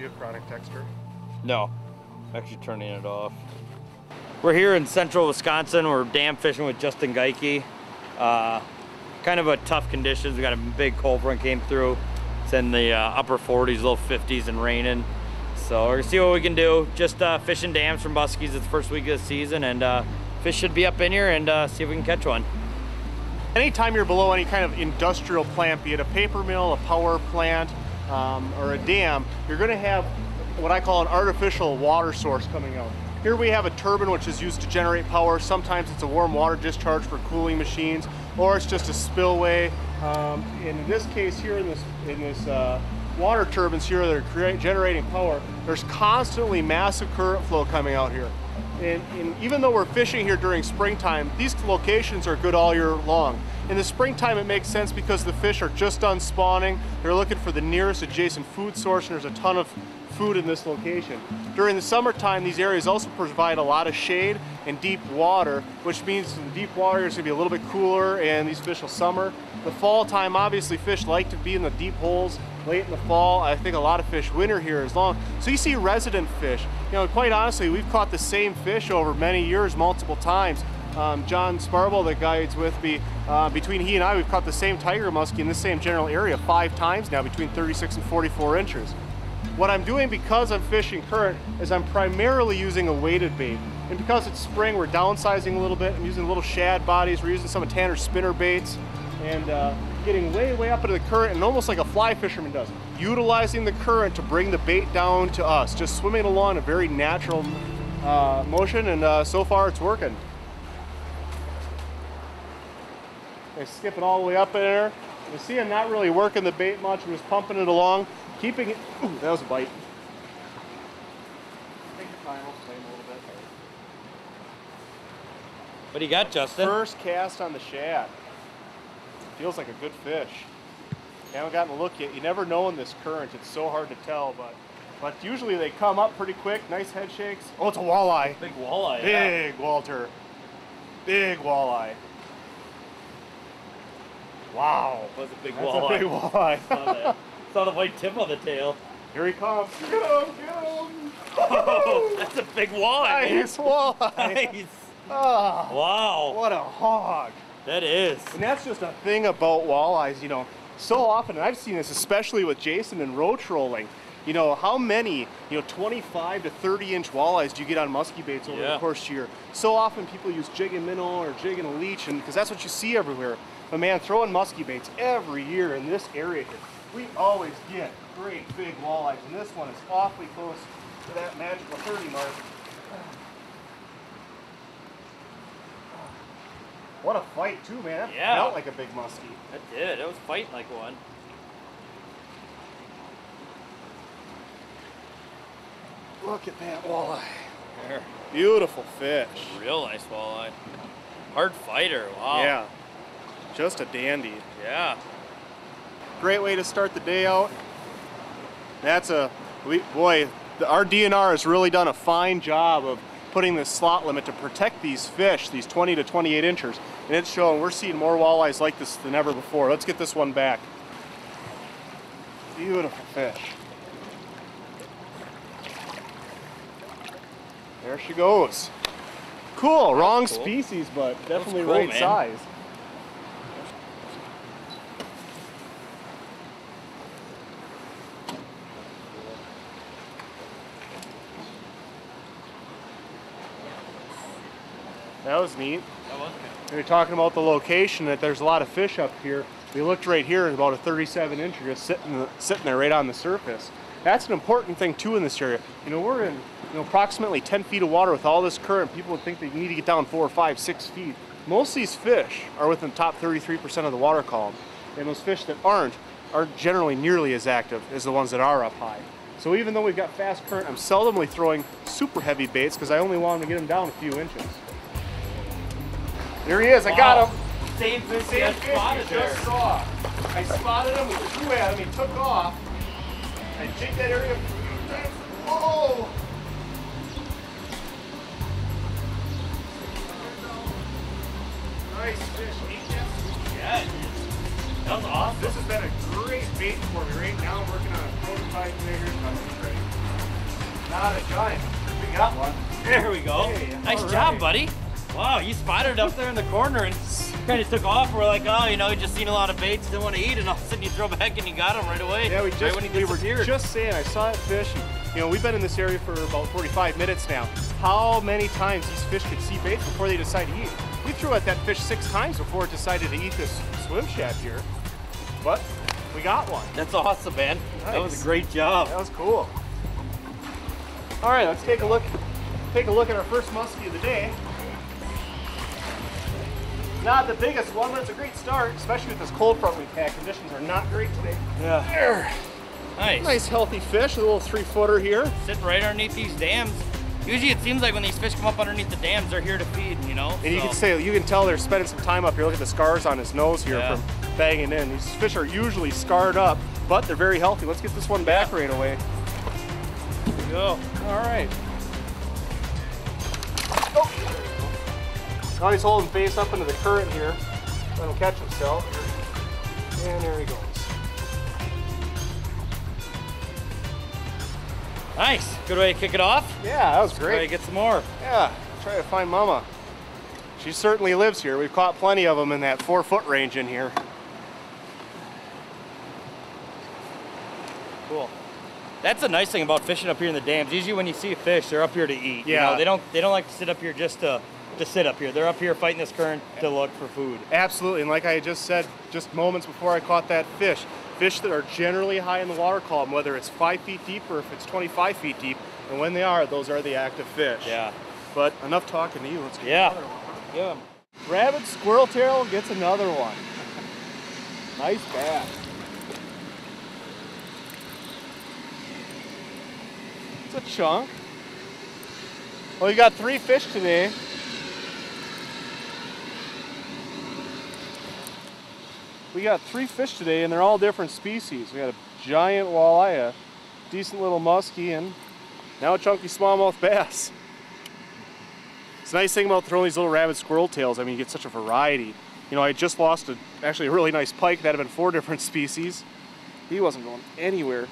you a chronic texter? No, actually turning it off. We're here in central Wisconsin. We're dam fishing with Justin Geike. Kind of a tough conditions. We got a big cold front came through. It's in the upper 40s, low 50s and raining. So we're gonna see what we can do. Just fishing dams from muskies. It's the first week of the season, and fish should be up in here, and see if we can catch one. Anytime you're below any kind of industrial plant, be it a paper mill, a power plant, or a dam, you're gonna have what I call an artificial water source coming out. Here we have a turbine which is used to generate power. Sometimes it's a warm water discharge for cooling machines, or it's just a spillway. In this case here, in this water turbines here that are generating power, there's constantly massive current flow coming out here. And even though we're fishing here during springtime, these locations are good all year long. In the springtime, it makes sense because the fish are just done spawning. They're looking for the nearest adjacent food source, and there's a ton of food in this location. During the summertime, these areas also provide a lot of shade and deep water, which means the deep water is going to be a little bit cooler and these fish will summer. The fall time, obviously fish like to be in the deep holes late in the fall. I think a lot of fish winter here as long. So you see resident fish. You know, quite honestly, we've caught the same fish over many years, multiple times. John Sparble, the guides with me, between he and I, we've caught the same tiger muskie in the same general area 5 times now, between 36 and 44 inches. What I'm doing, because I'm fishing current, is I'm primarily using a weighted bait. And because it's spring, we're downsizing a little bit. I'm using little shad bodies. We're using some of Tanner's spinner baits, and getting way up into the current, and almost like a fly fisherman does, utilizing the current to bring the bait down to us, just swimming along a very natural motion, and so far it's working. I skip it all the way up in there. You see I'm not really working the bait much. I'm just pumping it along, keeping it. Ooh, that was a bite. Take your time, I'll flame a little bit. What do you got, Justin? First cast on the shad. Feels like a good fish. Haven't gotten a look yet. You never know in this current. It's so hard to tell, but usually they come up pretty quick. Nice head shakes. Oh, it's a walleye. Big walleye. Big, yeah. Walter. Big walleye. Wow. That's a big That's walleye. a big walleye. Saw the white tip on the tail. Here he comes. Get him, get him. Oh, that's a big walleye. Nice walleye. Nice. Oh, Wow. what a hog. That is. And that's just a thing about walleyes, you know, so often, and I've seen this especially with Jason and roach trolling, you know, how many, 25 to 30-inch walleyes do you get on musky baits over the course of the year? So often people use jig and minnow or jig and a leech, and because that's what you see everywhere. But man, throwing musky baits every year in this area here, we always get great big walleyes, and this one is awfully close to that magical 30 mark. What a fight too, man. That felt like a big muskie. It did. It was fighting like one. Look at that walleye. There. Beautiful fish. Real nice walleye. Hard fighter. Wow. Yeah. Just a dandy. Yeah. Great way to start the day out. That's boy, our DNR has really done a fine job of putting this slot limit to protect these fish, these 20 to 28 inchers. And it's showing we're seeing more walleyes like this than ever before. Let's get this one back. Beautiful fish. There she goes. Cool, wrong species, but definitely cool, right man. size. That was neat. That was good. We were talking about the location, that there's a lot of fish up here. We looked right here, about a 37 incher just sitting there right on the surface. That's an important thing too in this area. You know, we're in approximately 10 feet of water with all this current. People would think they need to get down 4 or 5, 6 feet. Most of these fish are within the top 33% of the water column. And those fish that aren't generally nearly as active as the ones that are up high. So even though we've got fast current, I'm seldomly throwing super heavy baits because I only want them to get them down a few inches. There he is, I got him. Same fish Same fish I just saw. I spotted him, we threw at him, he took off. I jigged that area. Oh! Nice fish, ain't that? Yeah. That was awesome. This has been a great bait for me right now. I'm working on a prototype there. Not a giant. We got one. There we go. Hey, nice all job, right. buddy. Wow, you spotted it up there in the corner and kind of took off. We're like, oh, you know, you just seen a lot of baits, didn't want to eat, and all of a sudden you throw back and you got them right away. Yeah, we were disappeared. just saying, I saw that fish. And, you know, we've been in this area for about 45 minutes now. How many times these fish could see baits before they decide to eat? We threw at that fish 6 times before it decided to eat this swim shad here. But we got one. That's awesome, man. Nice. That was a great job. That was cool. All right, let's take a look at our first muskie of the day. Not the biggest one, but it's a great start, especially with this cold front we've had. Conditions are not great today. Yeah. There. Nice. Nice healthy fish, a little 3-footer here. Sitting right underneath these dams. Usually it seems like when these fish come up underneath the dams, they're here to feed, you know? And you can tell they're spending some time up here. Look at the scars on his nose here from banging in. These fish are usually scarred up, but they're very healthy. Let's get this one back right away. There we go. All right. Oh. Now he's holding face up into the current here. Let him catch himself. And there he goes. Nice. Good way to kick it off. Yeah, that was great. Try to get some more. Yeah, try to find Mama. She certainly lives here. We've caught plenty of them in that 4-foot range in here. Cool. That's the nice thing about fishing up here in the dams. Usually when you see a fish, they're up here to eat. Yeah. You know, they don't like to sit up here just to sit up here. They're up here fighting this current to look for food. Absolutely, and like I just said just moments before I caught that fish that are generally high in the water column, whether it's 5 feet deep or if it's 25 feet deep, and when they are, those are the active fish. Yeah. But enough talking to you, let's get Yeah. another one. Yeah. Rabbit squirreltail gets another one. Nice bass. It's a chunk. Well, you got 3 fish today. We got 3 fish today, and they're all different species. We got a giant walleye, a decent little muskie, and now a chunky smallmouth bass. It's a nice thing about throwing these little rabbit squirrel tails. I mean, you get such a variety. You know, I just lost actually a really nice pike that had been 4 different species. He wasn't going anywhere.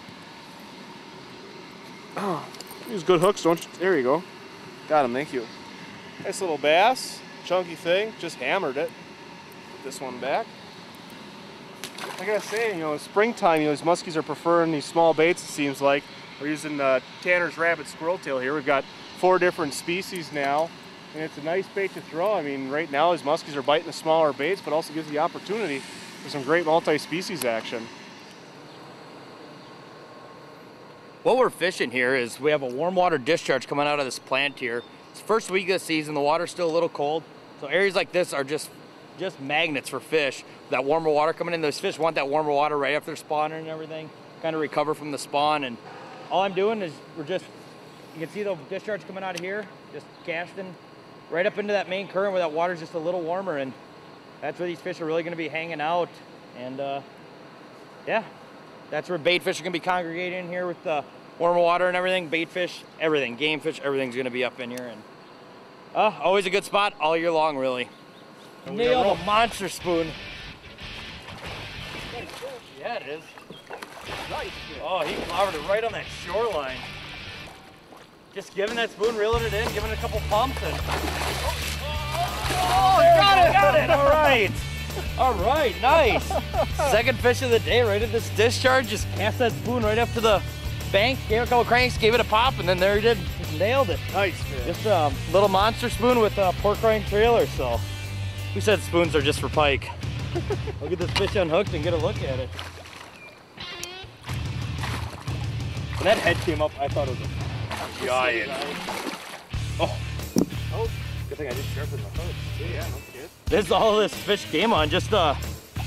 Oh, use good hooks, don't you? There you go. Got him, thank you. Nice little bass, chunky thing, just hammered it. Put this one back. Like I was saying, you know, in springtime, you know, these muskies are preferring these small baits, it seems like. We're using Tanner's rabbit squirreltail here. We've got 4 different species now, and it's a nice bait to throw. I mean, right now, these muskies are biting the smaller baits, but also gives the opportunity for some great multi-species action. What we're fishing here is we have a warm water discharge coming out of this plant here. It's the first week of the season, the water's still a little cold. So areas like this are just magnets for fish. That warmer water coming in, those fish want that warmer water right after spawning and everything, kind of recover from the spawn. And all I'm doing is you can see the discharge coming out of here, just casting right up into that main current where that water's just a little warmer, and that's where these fish are really gonna be hanging out. And yeah, that's where bait fish are gonna be congregating in here with the warmer water and everything. Bait fish, everything, game fish, everything's gonna be up in here. And always a good spot all year long, really. Nailed a monster spoon. Yeah, it is. Nice. Oh, he clobbered it right on that shoreline. Just giving that spoon, reeling it in, giving it a couple pumps, and Oh, got it! got it! All right. All right, nice. Second fish of the day, right at this discharge. Just cast that spoon right up to the bank, gave it a couple cranks, gave it a pop, and then there he did. Just nailed it. Nice fish. Just a little monster spoon with a pork rind trailer. So, who said spoons are just for pike? We'll get this fish unhooked and get a look at it. When that head came up, I thought it was a giant. Oh. Oh, good thing I just sharpened my hook. Yeah, no kid. This is all this fish came on. Just a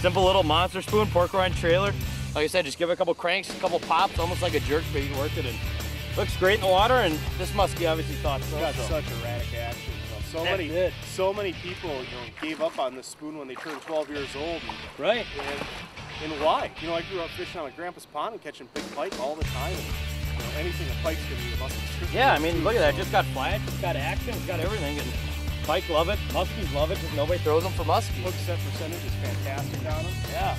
simple little monster spoon, pork rind trailer. Like I said, just give it a couple cranks, a couple pops, almost like a jerk bait, you can work it, and looks great in the water. And this muskie obviously thought so. Got such erratic action. You know, so many people, you know, gave up on this spoon when they turned 12 years old. And, right. And why? You know, I grew up fishing on my grandpa's pond and catching big pike all the time. And, you know, anything a pike's gonna be a muskie. Yeah, I mean, look at that. Just got flat, it's got action, it's got everything. And pike love it, muskies love it, just nobody throws them for muskies. Hook set percentage is fantastic on them. Yeah.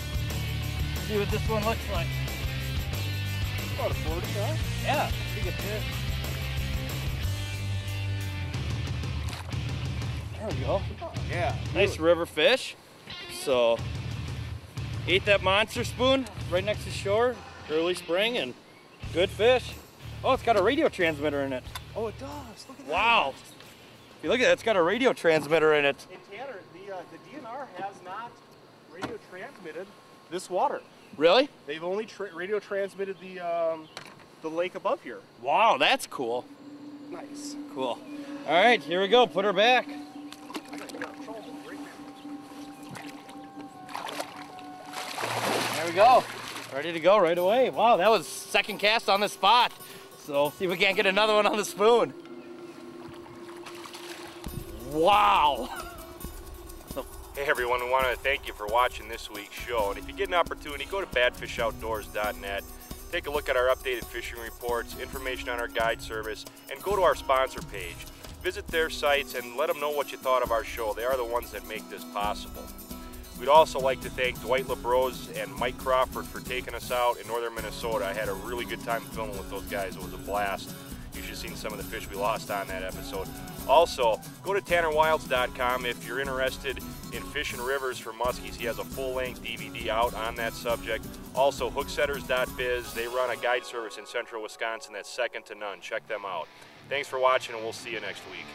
See what this one looks like. About a 40, huh? Yeah, pretty good fish. go. Yeah. Nice river fish. So, ate that monster spoon right next to shore, early spring, and good fish. Oh, it's got a radio transmitter in it. Oh, it does. Look at that. Wow. If you look at that, it's got a radio transmitter in it. And Tanner, the DNR has not radio transmitted this water. Really? They've only radio transmitted the lake above here. Wow, that's cool. Nice. Cool. All right, here we go. Put her back. There we go. Ready to go right away. Wow, that was second cast on the spot. So see if we can't get another one on the spoon. Wow. Hey everyone, we want to thank you for watching this week's show. And if you get an opportunity, go to badfishoutdoors.net. Take a look at our updated fishing reports, information on our guide service, and go to our sponsor page. Visit their sites and let them know what you thought of our show. They are the ones that make this possible. We'd also like to thank Dwight LaBrose and Mike Crawford for taking us out in northern Minnesota. I had a really good time filming with those guys. It was a blast. You should have seen some of the fish we lost on that episode. Also, go to TannerWilds.com if you're interested in fishing rivers for muskies. He has a full-length DVD out on that subject. Also, hooksetters.biz. They run a guide service in central Wisconsin that's second to none. Check them out. Thanks for watching, and we'll see you next week.